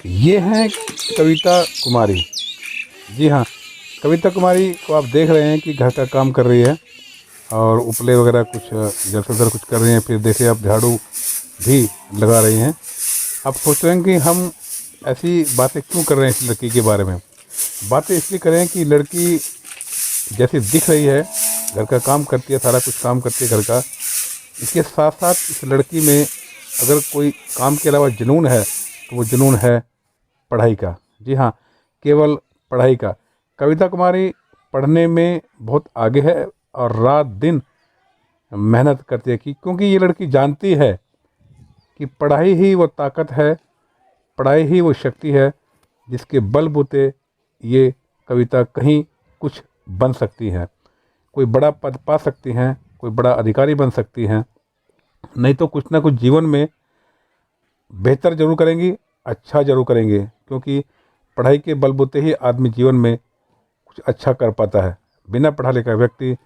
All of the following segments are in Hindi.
ये हैं कविता कुमारी। जी हाँ, कविता कुमारी को आप देख रहे हैं कि घर का काम कर रही है और उपले वगैरह कुछ इधर से उधर कुछ कर रही हैं। फिर देखिए आप झाड़ू भी लगा रही हैं। आप सोच रहे हैं कि हम ऐसी बातें क्यों कर रहे हैं इस लड़की के बारे में। बातें इसलिए करें कि लड़की जैसी दिख रही है, घर का काम करती है, सारा कुछ काम करती है घर का। इसके साथ साथ इस लड़की में अगर कोई काम के अलावा जुनून है तो वो जुनून है पढ़ाई का। जी हाँ, केवल पढ़ाई का। कविता कुमारी पढ़ने में बहुत आगे है और रात दिन मेहनत करती है क्योंकि ये लड़की जानती है कि पढ़ाई ही वो ताकत है, पढ़ाई ही वो शक्ति है जिसके बलबूते ये कविता कहीं कुछ बन सकती हैं, कोई बड़ा पद पा सकती हैं, कोई बड़ा अधिकारी बन सकती हैं। नहीं तो कुछ ना कुछ जीवन में बेहतर जरूर करेंगी, अच्छा जरूर करेंगे, क्योंकि पढ़ाई के बलबूते ही आदमी जीवन में कुछ अच्छा कर पाता है। बिना पढ़ा लिखा व्यक्ति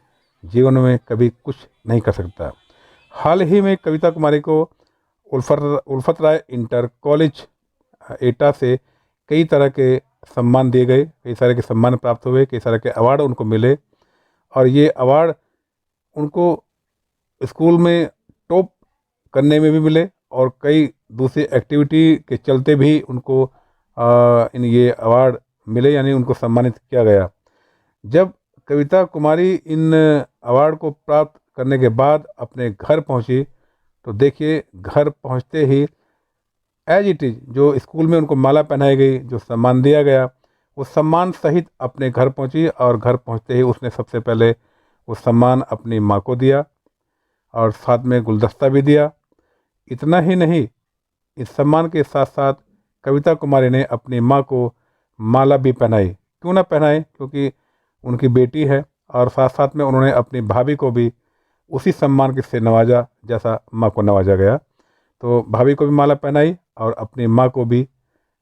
जीवन में कभी कुछ नहीं कर सकता। हाल ही में कविता कुमारी को उल्फत राय इंटर कॉलेज एटा से कई तरह के सम्मान दिए गए, कई सारे के सम्मान प्राप्त हुए, कई सारे के अवार्ड उनको मिले और ये अवार्ड उनको स्कूल में टॉप करने में भी मिले और कई दूसरी एक्टिविटी के चलते भी उनको इन ये अवार्ड मिले, यानी उनको सम्मानित किया गया। जब कविता कुमारी इन अवार्ड को प्राप्त करने के बाद अपने घर पहुंची तो देखिए घर पहुंचते ही एज इट इज़ जो स्कूल में उनको माला पहनाई गई, जो सम्मान दिया गया, वो सम्मान सहित अपने घर पहुंची और घर पहुंचते ही उसने सबसे पहले वो सम्मान अपनी माँ को दिया और साथ में गुलदस्ता भी दिया। इतना ही नहीं, इस सम्मान के साथ साथ कविता कुमारी ने अपनी माँ को माला भी पहनाई। क्यों ना पहनाए, क्योंकि उनकी बेटी है। और साथ साथ में उन्होंने अपनी भाभी को भी उसी सम्मान के से नवाजा जैसा माँ को नवाजा गया। तो भाभी को भी माला पहनाई और अपनी माँ को भी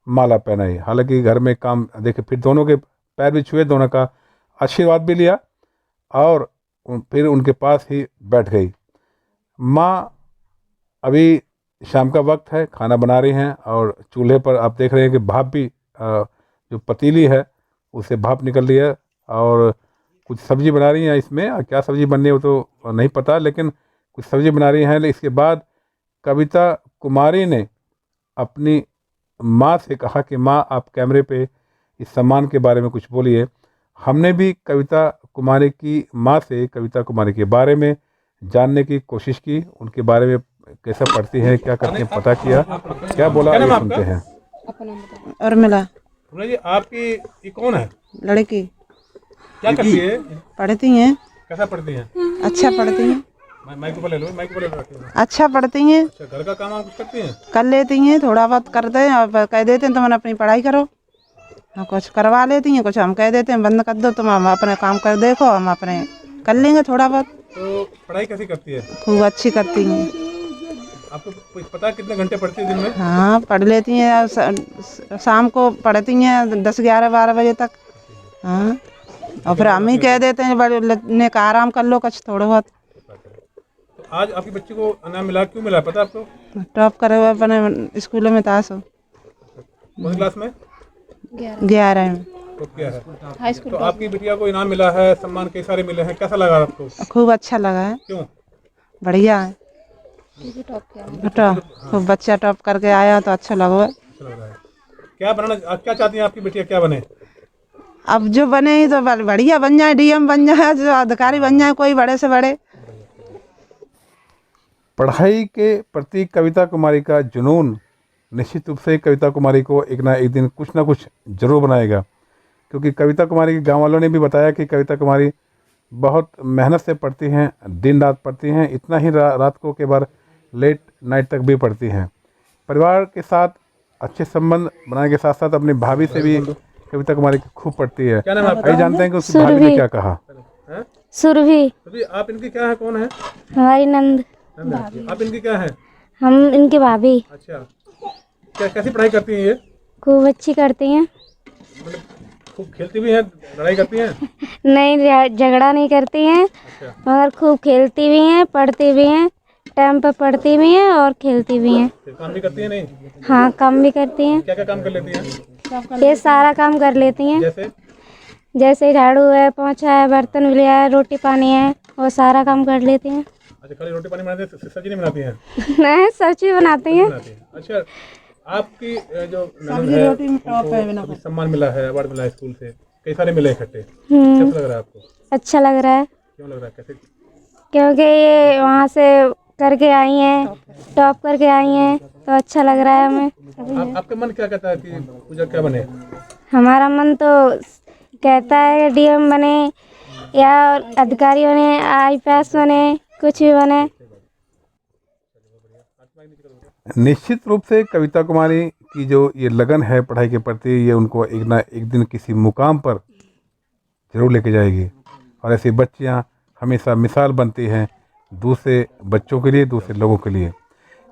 माला पहनाई। हालांकि घर में काम देखे, फिर दोनों के पैर भी छुए, दोनों का आशीर्वाद भी लिया और फिर उनके पास ही बैठ गई। माँ अभी शाम का वक्त है, खाना बना रही हैं और चूल्हे पर आप देख रहे हैं कि भाप भी जो पतीली है उससे भाप निकल रही है और कुछ सब्जी बना रही हैं। इसमें क्या सब्जी बननी है वो तो नहीं पता, लेकिन कुछ सब्जी बना रही हैं। इसके बाद कविता कुमारी ने अपनी माँ से कहा कि माँ आप कैमरे पे इस सम्मान के बारे में कुछ बोलिए। हमने भी कविता कुमारी की माँ से कविता कुमारी के बारे में जानने की कोशिश की, उनके बारे में कैसा पढ़ती हैं, क्या करती हैं, पता किया। क्या बोला ये सुनते हैं। और मिला जी, आपकी ये कौन है? लड़की क्या करती है? पढ़ती हैं, कैसा पढ़ती हैं? अच्छा पढ़ती हैं, माइक पर ले लो, माइक पर ले लो। अच्छा पढ़ती हैं, अच्छा, घर का काम आप कुछ करती हैं? कर लेती हैं, थोड़ा बहुत करते हैं और कह देते हैं तुम अपनी पढ़ाई करो। हाँ, कुछ करवा लेती हैं, कुछ हम कह देते हैं बंद कर दो, तुम हम अपने काम कर देखो, हम अपने कर लेंगे थोड़ा बहुत। तो पढ़ाई कैसी करती है? खूब अच्छी करती हैं। आपको कुछ पता है कितने घंटे पढ़ती है दिन में? हाँ, पढ़ लेती हैं और शाम को पढ़ती हैं 10, 11, 12 बजे तक। हाँ, और फिर हम ही कह देते हैं बड़े का आराम कर लो कुछ थोड़ा बहुत। तो आज आपकी बच्ची को इनाम मिला, क्यों मिला पता है आपको? टॉप करे हुए अपने स्कूल में था सो। कौन सी क्लास में? 11 में। तो क्या है हाई स्कूल। तो आपकी बिटिया को इनाम मिला है, सम्मान कई सारे मिले हैं, कैसा लगा आपको? खूब अच्छा लगा है। क्यों? बढ़िया है। खूब बच्चा टॉप करके आया तो अच्छा लगा है। अच्छा लग रहा है। क्या बनाना, क्या चाहती हैं आपकी बिटिया, क्या बने? अब जो बने ही तो बढ़िया बन जाए, डीएम बन जाए, जो अधिकारी बन जाए, कोई बड़े से बड़े। पढ़ाई के प्रति कविता कुमारी का जुनून निश्चित रूप से कविता कुमारी को एक ना एक दिन कुछ ना कुछ जरूर बनाएगा, क्योंकि कविता कुमारी के गांव वालों ने भी बताया कि कविता कुमारी बहुत मेहनत से पढ़ती हैं, दिन रात पढ़ती हैं। इतना ही रात को कई बार लेट नाइट तक भी पढ़ती हैं। परिवार के साथ अच्छे संबंध बनाने के साथ साथ अपनी भाभी से भी कविता कुमारी खूब पढ़ती है। आइए जानते हैं कि उसकी भाभी ने क्या कहा। सुरभि। आप इनकी क्या है, कौन है? हमारी नंद। आप इनकी क्या है? हम इनकी भाभी। अच्छा, कैसी पढ़ाई करती हैं ये? खूब अच्छी करती हैं। मतलब खूब खेलती भी हैं, लड़ाई करती हैं? नहीं, झगड़ा नहीं करती हैं। अच्छा। मगर खूब खेलती भी हैं, पढ़ती भी हैं, टाइम पर पढ़ती भी हैं और खेलती भी हैं। काम भी करती है नहीं? हाँ, काम भी करती हैं। क्या क्या काम कर लेती हैं? ये सारा काम कर लेती हैं, जैसे जैसे झाड़ू है, पोंछा है, बर्तन भी है, रोटी पानी है, वो सारा काम कर लेती हैं। अच्छा, खाली रोटी पानी बनाती है, सब्जी नहीं बनाती हैं? नहीं, सब चीज़ बनाती हैं। बनाती हैं। अच्छा, आपकी जो ननद है उनको अभी सम्मान मिला है, अवार्ड मिला है स्कूल से, कई सारे मिले इकट्ठे, कैसा लग रहा है आपको? अच्छा लग रहा है, क्यों लग रहा है, कैसे? क्योंकि ये वहाँ से करके आई हैं, टॉप करके आई हैं, तो अच्छा लग रहा है हमें। आपका मन क्या कहता है कि पूजा क्या बने? हमारा मन तो कहता है डीएम बने या अधिकारी बने, आईपीएस बने, कुछ भी बने। निश्चित रूप से कविता कुमारी की जो ये लगन है पढ़ाई के प्रति, ये उनको एक ना एक दिन किसी मुकाम पर जरूर लेके जाएगी। और ऐसी बच्चियां हमेशा मिसाल बनती हैं दूसरे बच्चों के लिए, दूसरे लोगों के लिए।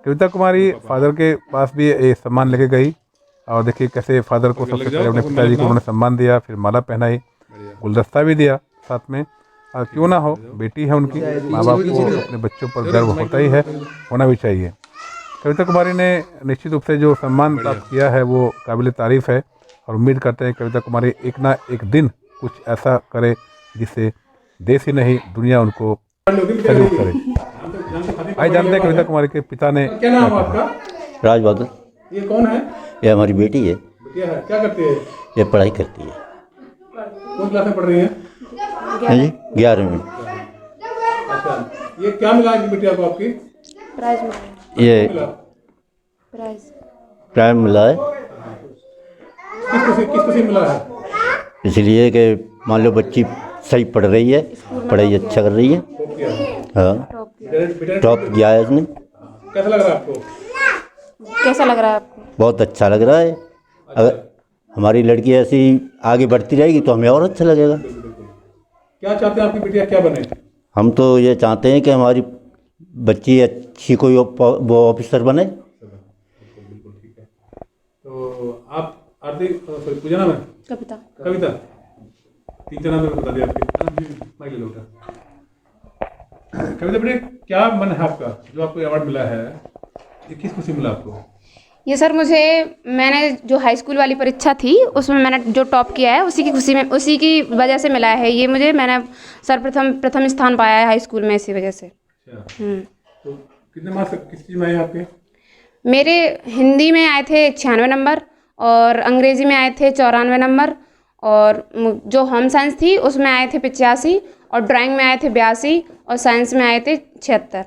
कविता कुमारी फादर के पास भी ये सम्मान लेके गई, और देखिए कैसे फादर को सबसे पहले अपने पिताजी को उन्होंने सम्मान दिया, फिर माला पहनाई, गुलदस्ता भी दिया साथ में। और क्यों ना हो, बेटी है उनकी, माँ बाप को अपने बच्चों पर गर्व होता ही है, होना भी चाहिए। कविता कुमारी ने निश्चित रूप से जो सम्मान प्राप्त किया है वो काबिल तारीफ़ है, और उम्मीद करते हैं कविता कुमारी एक ना एक दिन कुछ ऐसा करे जिससे देश ही नहीं दुनिया उनको सैल्यूट करे। आइए जानते हैं कविता कुमारी के पिता ने क्या नाम है आपका? राज बहादुर। ये कौन है? ये हमारी बेटी है, बिटिया है, क्या करती है? ये पढ़ाई करती है। कौन क्लास में पढ़ रही है? है जी, 11वीं में। अच्छा, ये क्या मिला है बिटिया को आपकी? ये मिला? प्राइम मिला है, किस खुशी मिला है? इसलिए कि मान लो बच्ची सही पढ़ रही है, पढ़ाई अच्छा कर रही है। हाँ, टॉप किया है उसने। कैसा लग रहा है आपको? कैसा लग रहा है आपको? बहुत अच्छा लग रहा है। अगर हमारी लड़की ऐसी आगे बढ़ती रहेगी तो हमें और अच्छा लगेगा। क्या चाहते हैं आपकी बिटिया क्या बने? हम तो ये चाहते हैं कि हमारी बच्ची अच्छी कोई वो ऑफिसर बने। तो आप आरती, सॉरी पूजा नाम है? कविता। कविता, तीन चार नाम बता दिया आपके, माइक ले लो बेटा। कविता बेटे, क्या मन है आपका जो आपको अवार्ड मिला है, ये किस खुशी मिला आपको? ये सर मैंने जो हाई स्कूल वाली परीक्षा थी उसमें मैंने जो टॉप किया है उसी की खुशी में, उसी की वजह से मिला है ये मुझे। मैंने सर प्रथम स्थान पाया है हाई स्कूल में, इसी वजह से। अच्छा, तो कितने मार्क्स किस चीज़ में आए आपके? मेरे हिंदी में आए थे 96 नंबर, और अंग्रेज़ी में आए थे 94 नंबर, और जो होम साइंस थी उसमें आए थे 85, और ड्राइंग में आए थे 82, और साइंस में आए थे 76।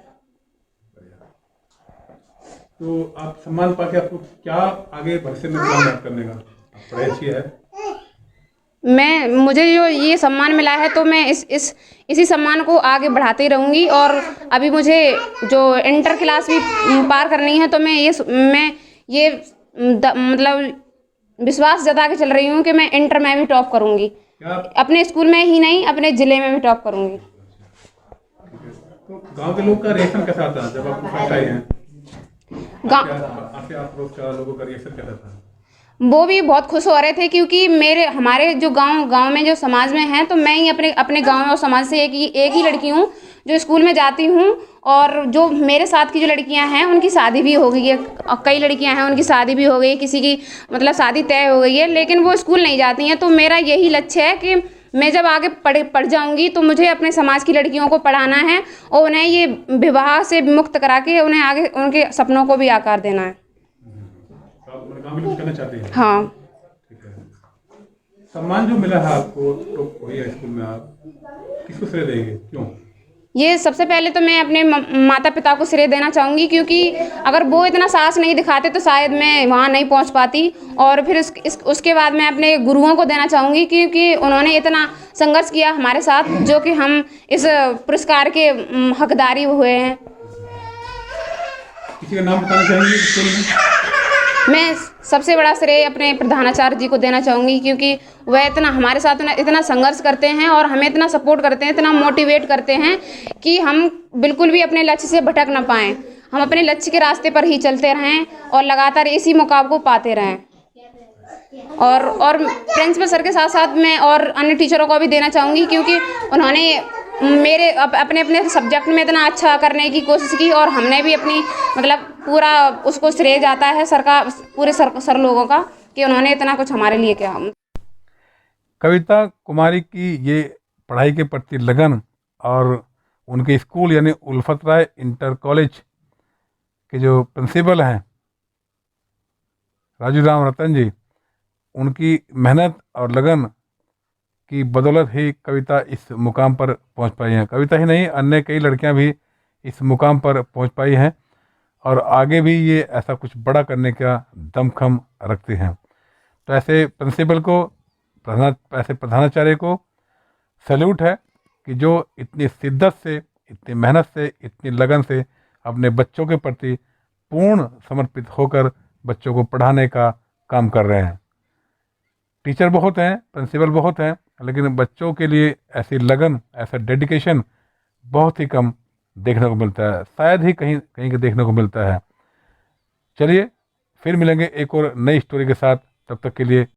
तो आप सम्मान पाके आपको क्या आगे भविष्य में प्लान करने का? पढ़ाई अच्छी है, मुझे जो ये सम्मान मिला है तो मैं इसी सम्मान को आगे बढ़ाती रहूँगी। और अभी मुझे जो इंटर क्लास भी पार करनी है, तो मैं ये मतलब विश्वास जता के चल रही हूँ कि मैं इंटर में भी टॉप करूँगी। अपने स्कूल में ही नहीं, अपने ज़िले में भी टॉप करूँगी। तो गांव के लोग का रिएक्शन कैसा आता है जब आप फर्स्ट आई हैं? आपके अप्रोच का लोगों का रिएक्शन कैसा था? वो भी बहुत खुश हो रहे थे, क्योंकि हमारे जो गांव में जो समाज में हैं, तो मैं ही अपने गांव और समाज से एक ही लड़की हूँ जो स्कूल में जाती हूँ। और जो मेरे साथ की जो लड़कियां हैं उनकी शादी भी हो गई है, कई लड़कियां हैं उनकी शादी भी हो गई है, किसी की मतलब शादी तय हो गई है, लेकिन वो स्कूल नहीं जाती हैं। तो मेरा यही लक्ष्य है कि मैं जब आगे पढ़ जाऊंगी तो मुझे अपने समाज की लड़कियों को पढ़ाना है, और उन्हें ये विवाह से मुक्त करा के उन्हें आगे उनके सपनों को भी आकार देना है। करना चाहते हैं? हाँ। ठीक है। सम्मान जो मिला है आपको तो वही स्कूल में, आप किसको श्रेय देंगे, क्यों? ये सबसे पहले तो मैं अपने माता पिता को श्रेय देना चाहूँगी, क्योंकि अगर वो इतना साहस नहीं दिखाते तो शायद मैं वहाँ नहीं पहुँच पाती। और फिर उसके बाद मैं अपने गुरुओं को देना चाहूँगी, क्योंकि उन्होंने इतना संघर्ष किया हमारे साथ, जो कि हम इस पुरस्कार के हकदारी हुए हैं। किसी का नाम बताना चाहेंगे स्कूल में? मैं सबसे बड़ा श्रेय अपने प्रधानाचार्य जी को देना चाहूँगी, क्योंकि वह इतना हमारे साथ इतना संघर्ष करते हैं और हमें इतना सपोर्ट करते हैं, इतना मोटिवेट करते हैं कि हम बिल्कुल भी अपने लक्ष्य से भटक ना पाएँ। हम अपने लक्ष्य के रास्ते पर ही चलते रहें और लगातार इसी मुकाम को पाते रहें। और प्रिंसिपल सर के साथ साथ मैं और अन्य टीचरों को भी देना चाहूँगी, क्योंकि उन्होंने मेरे अपने अपने सब्जेक्ट में इतना अच्छा करने की कोशिश की और हमने भी अपनी मतलब पूरा उसको श्रेय जाता है पूरे सर लोगों का कि उन्होंने इतना कुछ हमारे लिए किया। कविता कुमारी की ये पढ़ाई के प्रति लगन और उनके स्कूल यानी उल्फत राय इंटर कॉलेज के जो प्रिंसिपल हैं राजू राम रतन जी, उनकी मेहनत और लगन की बदौलत ही कविता इस मुकाम पर पहुंच पाई हैं। कविता ही नहीं, अन्य कई लड़कियां भी इस मुकाम पर पहुंच पाई हैं और आगे भी ये ऐसा कुछ बड़ा करने का दमखम रखते हैं। तो ऐसे प्रिंसिपल को, ऐसे प्रधानाचार्य को सैल्यूट है कि जो इतनी शिद्दत से, इतनी मेहनत से, इतनी लगन से अपने बच्चों के प्रति पूर्ण समर्पित होकर बच्चों को पढ़ाने का काम कर रहे हैं। टीचर बहुत हैं, प्रिंसिपल बहुत हैं, लेकिन बच्चों के लिए ऐसी लगन, ऐसा डेडिकेशन बहुत ही कम देखने को मिलता है, शायद ही कहीं कहीं के देखने को मिलता है। चलिए फिर मिलेंगे एक और नई स्टोरी के साथ, तब तक के लिए